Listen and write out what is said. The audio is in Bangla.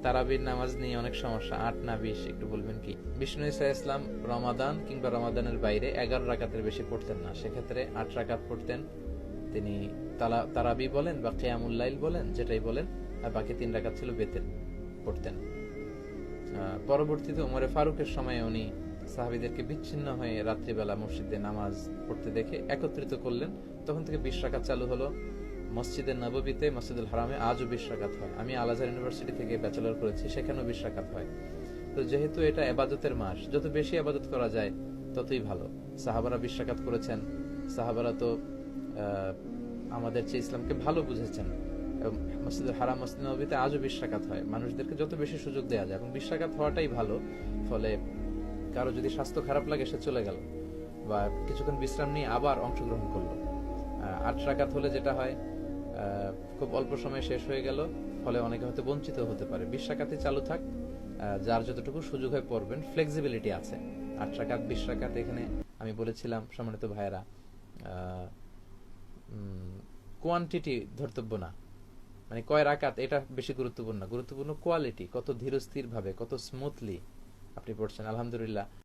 তারাবির নামাজ নিয়ে অনেক সমস্যা, 8 না 20 একটু বলবেন কি? বিষ্ণু ইসা ইসলাম রমাদান কিংবা রমাদানের বাইরে 11 রাকাতের বেশি পড়তেন না, সেক্ষেত্রে 8 রাকাত পড়তেন তিনি। তারাবি বলেন বা কিয়ামুল লাইল বলেন, যেটাই বলেন, আর বাকি 3 রাকাত ছিল বেতের পড়তেন। পরবর্তীতে উমরে ফারুকের সময়ে উনি সাহাবীদেরকে বিচ্ছিন্ন হয়ে রাত্রিবেলা মসজিদে নামাজ পড়তে দেখে একত্রিত করলেন, তখন থেকে 20 রাকাত চালু হলো। মসজিদে নববীতে, মসজিদুল হারামে আজও 20 রাকাত হয়। আমি আল আজহার ইউনিভার্সিটি থেকে ব্যাচেলর করেছি, সেখানেও 20 রাকাত হয়। তো যেহেতু এটা ইবাদতের মাস, যত বেশি ইবাদত করা যায় ততই ভালো। সাহাবারা 20 রাকাত করেছেন। সাহাবারা তো আমাদের চেয়ে ইসলামকে ভালো বুঝেছেন। মসজিদুল হারাম, মসজিদ নববীতে আজও 20 রাকাত হয়। মানুষদেরকে যত বেশি সুযোগ দেওয়া যায়, এবং 20 রাকাত হওয়াটাই ভালো। ফলে কারো যদি স্বাস্থ্য খারাপ লাগে, সে চলে গেল বা কিছুক্ষণ বিশ্রাম নিয়ে আবার অংশগ্রহণ করলো। 8 রাকাত হলে যেটা হয়, খুব অল্প সময় শেষ হয়ে গেল, ফলে অনেকে হয়তো বঞ্চিত হতে পারে। 20 রাকাতই চালু থাক, যার যতটুকু সুযোগ হয় পড়বেন, ফ্লেক্সিবিলিটি আছে। 8 রাকাত 20 রাকাত, এখানে আমি বলেছিলাম সম্মানিত ভাইয়েরা, কোয়ান্টিটি ধর্তব্য না, মানে কয় রাকাত এটা বেশি গুরুত্বপূর্ণ না, গুরুত্বপূর্ণ কোয়ালিটি, কত ধীরস্থির ভাবে, কত স্মুথলি আপনি পড়ছেন। আলহামদুলিল্লাহ